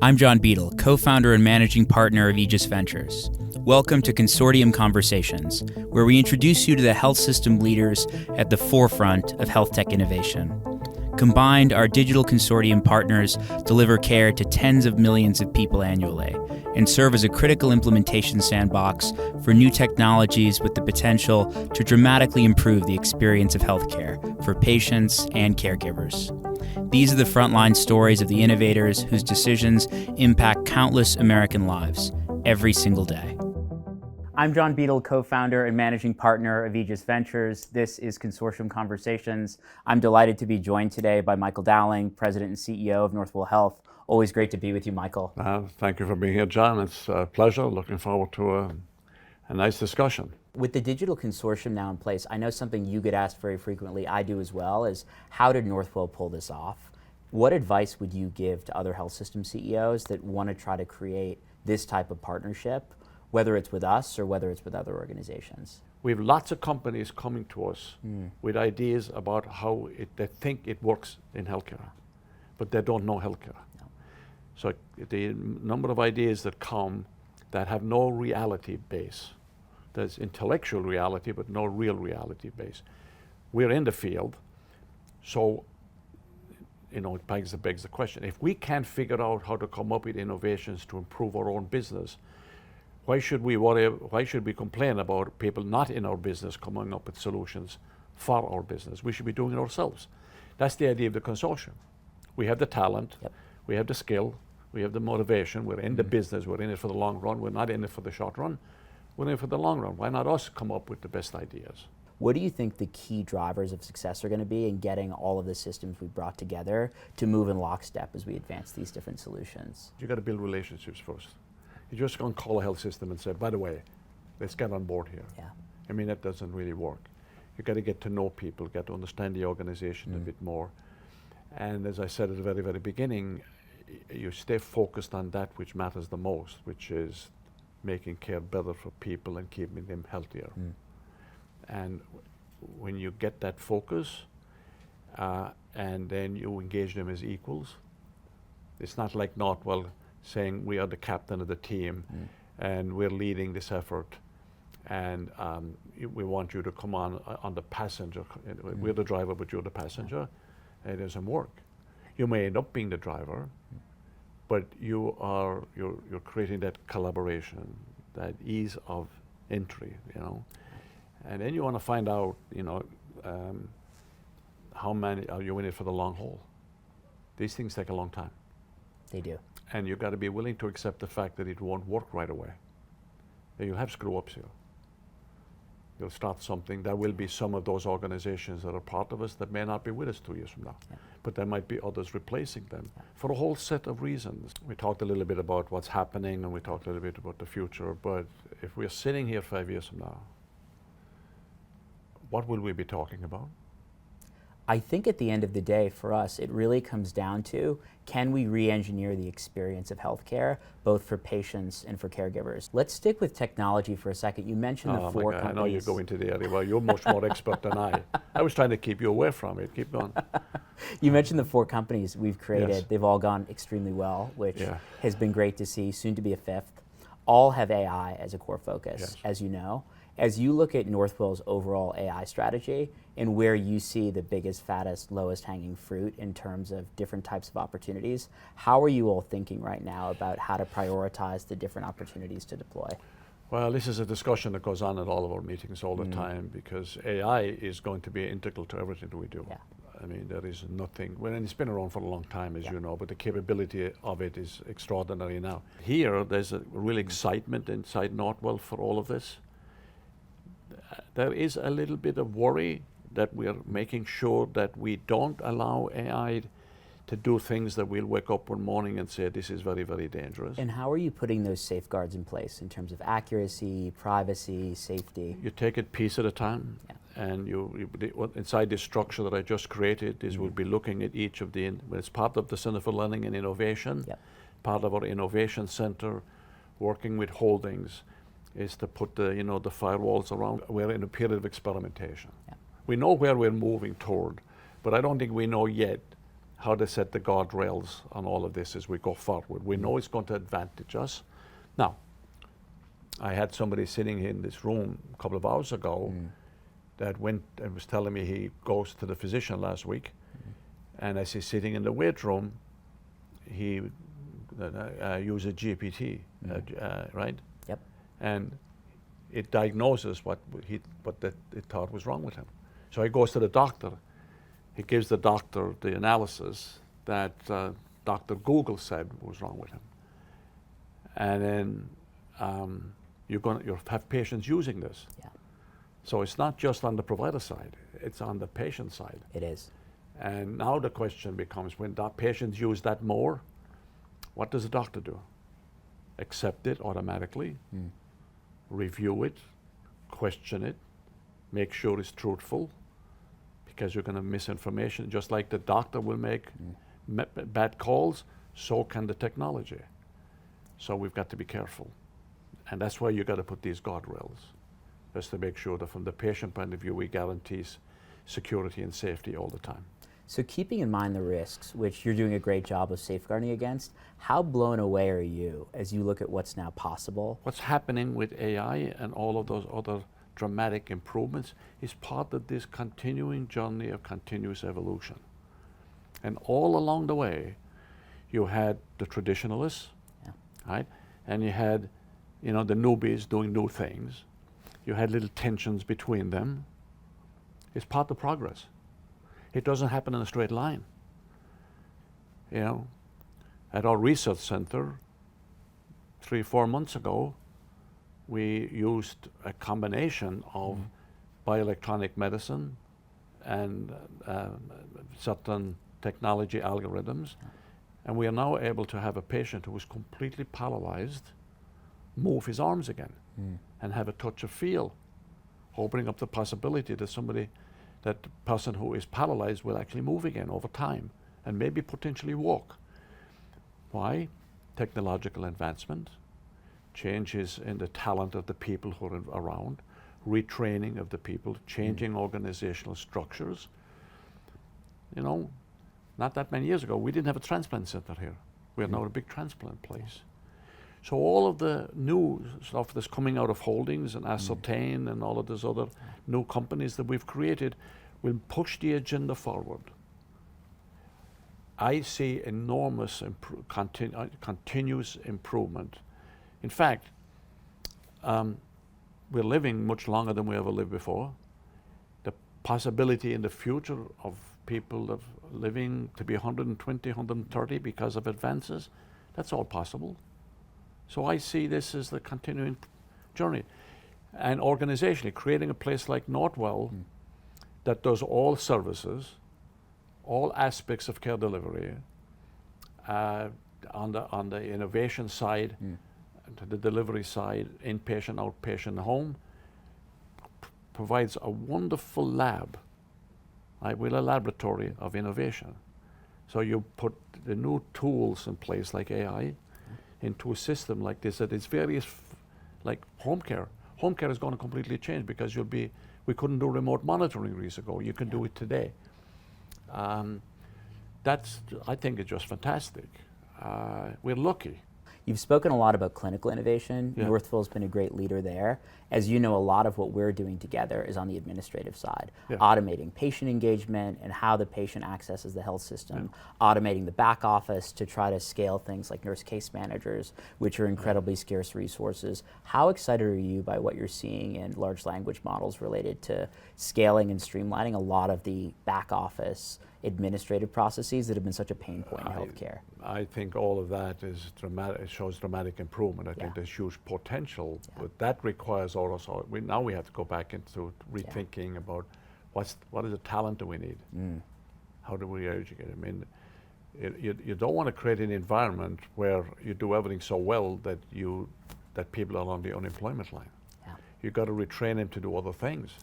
I'm John Beadle, co-founder and managing partner of Aegis Ventures. Welcome to Consortium Conversations, where we introduce you to the health system leaders at the forefront of health tech innovation. Combined, our digital consortium partners deliver care to tens of millions of people annually and serve as a critical implementation sandbox for new technologies with the potential to dramatically improve the experience of healthcare for patients and caregivers. These are the frontline stories of the innovators whose decisions impact countless American lives every single day. I'm John Beadle, co-founder and managing partner of Aegis Ventures. This is Consortium Conversations. I'm delighted to be joined today by Michael Dowling, President and CEO of Northwell Health. Always great to be with you, Michael. Thank you for being here, John. It's a pleasure. Looking forward to a nice discussion. With the digital consortium now in place, I know something you get asked very frequently, I do as well, is how did Northwell pull this off? What advice would you give to other health system CEOs that want to try to create this type of partnership, whether it's with us or whether it's with other organizations? We have lots of companies coming to us with ideas about how they think it works in healthcare, but they don't know healthcare. No. So the number of ideas that come that have no reality base, there's intellectual reality, but no real reality base. We're in the field, so it begs the question. If we can't figure out how to come up with innovations to improve our own business, why should we worry? Why should we complain about people not in our business coming up with solutions for our business? We should be doing it ourselves. That's the idea of the consortium. We have the talent, we have the skill, we have the motivation. We're in the business. We're in it for the long run. We're not in it for the short run. We're in it for the long run. Why not us come up with the best ideas? What do you think the key drivers of success are going to be in getting all of the systems we brought together to move in lockstep as we advance these different solutions? You got to build relationships first. You just can't call a health system and say, by the way, let's get on board here. Yeah. I mean, that doesn't really work. You got to get to know people, get to understand the organization a bit more. And as I said at the very, very beginning, you stay focused on that which matters the most, which is making care better for people and keeping them healthier. And when you get that focus and then you engage them as equals, it's not like Northwell saying we are the captain of the team and we're leading this effort and we want you to come on the passenger. We're the driver, but you're the passenger. It doesn't work. You may end up being the driver, but you're creating that collaboration, that ease of entry, And then you want to find out, how many are you in it for the long haul. These things take a long time. They do. And you've got to be willing to accept the fact that it won't work right away. You'll have screw-ups here. You'll start something. There will be some of those organizations that are part of us that may not be with us 2 years from now. Yeah. But there might be others replacing them for a whole set of reasons. We talked a little bit about what's happening and we talked a little bit about the future, but if we're sitting here 5 years from now, what will we be talking about? I think at the end of the day, for us, it really comes down to, can we re-engineer the experience of healthcare, both for patients and for caregivers? Let's stick with technology for a second. You mentioned the four companies. I know you're going to the area. Well, you're much more expert than I. I was trying to keep you away from it. Keep going. You mentioned the four companies we've created. Yes. They've all gone extremely well, which has been great to see, soon to be a fifth. All have AI as a core focus, as you know. As you look at Northwell's overall AI strategy and where you see the biggest, fattest, lowest hanging fruit in terms of different types of opportunities, how are you all thinking right now about how to prioritize the different opportunities to deploy? Well, this is a discussion that goes on at all of our meetings all the time because AI is going to be integral to everything that we do. Yeah. I mean, there is nothing, and it's been around for a long time, as you know, but the capability of it is extraordinary now. Here, there's a real excitement inside Northwell for all of this. There is a little bit of worry that we're making sure that we don't allow AI to do things that we'll wake up one morning and say, this is very, very dangerous. And how are you putting those safeguards in place in terms of accuracy, privacy, safety? You take it piece at a time. And inside this structure that I just created, we'll be looking at each of it's part of the Center for Learning and Innovation, part of our innovation center, working with holdings, is to put the firewalls around. We're in a period of experimentation. We know where we're moving toward, but I don't think we know yet how to set the guardrails on all of this as we go forward. We know it's going to advantage us. Now, I had somebody sitting in this room a couple of hours ago that went and was telling me he goes to the physician last week, and as he's sitting in the weight room, he uses GPT, right? Yep. And it diagnoses what it thought was wrong with him. So he goes to the doctor. He gives the doctor the analysis that Dr. Google said was wrong with him. And then you'll have patients using this. Yeah. So it's not just on the provider side, it's on the patient side. It is. And now the question becomes, when patients use that more, what does the doctor do? Accept it automatically, review it, question it, make sure it's truthful, because you're going to misinformation. Just like the doctor will make bad calls, so can the technology. So we've got to be careful. And that's why you've got to put these guardrails, just to make sure that from the patient point of view, we guarantee security and safety all the time. So keeping in mind the risks, which you're doing a great job of safeguarding against, how blown away are you as you look at what's now possible? What's happening with AI and all of those other dramatic improvements is part of this continuing journey of continuous evolution. And all along the way, you had the traditionalists, right? And you had, the newbies doing new things. You had little tensions between them. It's part of progress. It doesn't happen in a straight line. At our research center, 3-4 months ago, we used a combination of bioelectronic medicine and certain technology algorithms, and we are now able to have a patient who is completely paralyzed move his arms again and have a touch of feel, opening up the possibility that that the person who is paralyzed will actually move again over time and maybe potentially walk. Why? Technological advancement, changes in the talent of the people who are around, retraining of the people, changing organizational structures. Not that many years ago, we didn't have a transplant center here. We are now a big transplant place. So all of the new stuff that's coming out of Holdings and Ascertain and all of those other new companies that we've created will push the agenda forward. I see enormous continuous improvement. In fact, we're living much longer than we ever lived before. The possibility in the future of people living to be 120, 130 because of advances, that's all possible. So I see this as the continuing journey. And organizationally, creating a place like Northwell that does all services, all aspects of care delivery, on the innovation side, to the delivery side, inpatient, outpatient, home, provides a wonderful lab, with a laboratory of innovation. So you put the new tools in place like AI into a system like this that is various, like home care. Home care is going to completely change because we couldn't do remote monitoring years ago. You can do it today. That's, I think, it's just fantastic. We're lucky. You've spoken a lot about clinical innovation. Yeah. Northwell's been a great leader there. As you know, a lot of what we're doing together is on the administrative side, automating patient engagement and how the patient accesses the health system, automating the back office to try to scale things like nurse case managers, which are incredibly scarce resources. How excited are you by what you're seeing in large language models related to scaling and streamlining a lot of the back office administrative processes that have been such a pain point in healthcare? I think all of that is dramatic. It shows dramatic improvement. I think there's huge potential, but that requires also. Now we have to go back into rethinking about what is the talent that we need. How do we educate? I mean, you don't want to create an environment where you do everything so well that people are on the unemployment line. You've got to retrain them to do other things.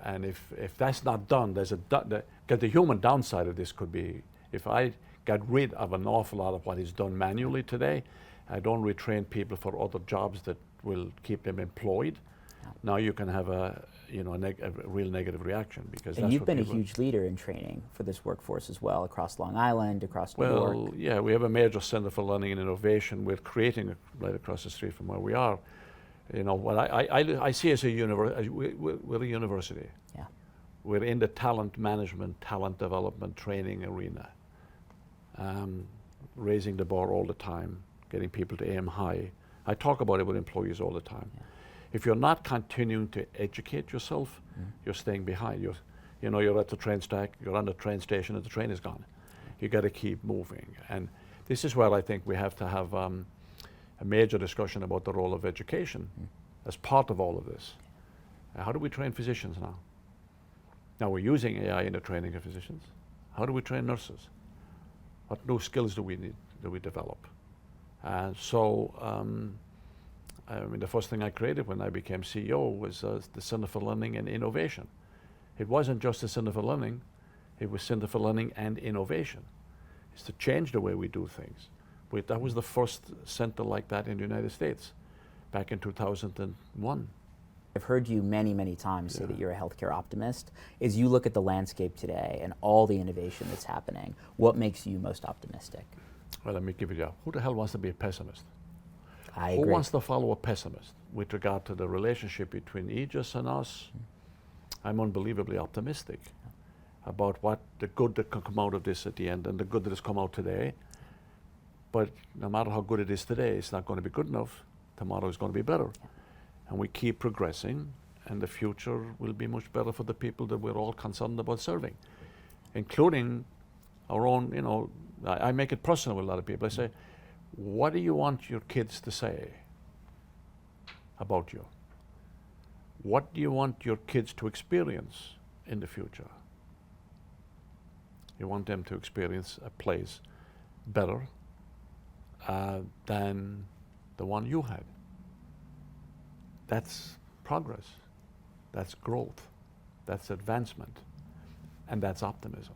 And if that's not done, because the human downside of this could be, if I got rid of an awful lot of what is done manually today, I don't retrain people for other jobs that will keep them employed. Now you can have a real negative reaction, because And that's you've what been a people- huge leader in training for this workforce as well, across Long Island, across New York. Well, yeah, we have a major center for learning and innovation. We're creating it right across the street from where we are. What I see as a university, we're a university. Yeah. We're in the talent management, talent development, training arena. Raising the bar all the time, getting people to aim high. I talk about it with employees all the time. Yeah. If you're not continuing to educate yourself, you're staying behind. You're at the train stack, you're on the train station, and the train is gone. You got to keep moving. And this is where I think we have to have a major discussion about the role of education as part of all of this. How do we train physicians now? Now we're using AI in the training of physicians. How do we train nurses? What new skills do we develop? The first thing I created when I became CEO was the Center for Learning and Innovation. It wasn't just a Center for Learning, it was Center for Learning and Innovation. It's to change the way we do things. That was the first center like that in the United States back in 2001. I've heard you many, many times say that you're a healthcare optimist. As you look at the landscape today and all the innovation that's happening, what makes you most optimistic? Well, let me give you who the hell wants to be a pessimist? I Who agree. wants to follow a pessimist with regard to the relationship between Aegis and us? I'm unbelievably optimistic about what the good that can come out of this at the end, and the good that has come out today. But no matter how good it is today, it's not going to be good enough. Tomorrow is going to be better. Yeah. And we keep progressing, and the future will be much better for the people that we're all concerned about serving, including our own, I make it personal with a lot of people. I say, what do you want your kids to say about you? What do you want your kids to experience in the future? You want them to experience a place better than the one you had. That's progress, that's growth, that's advancement, and that's optimism.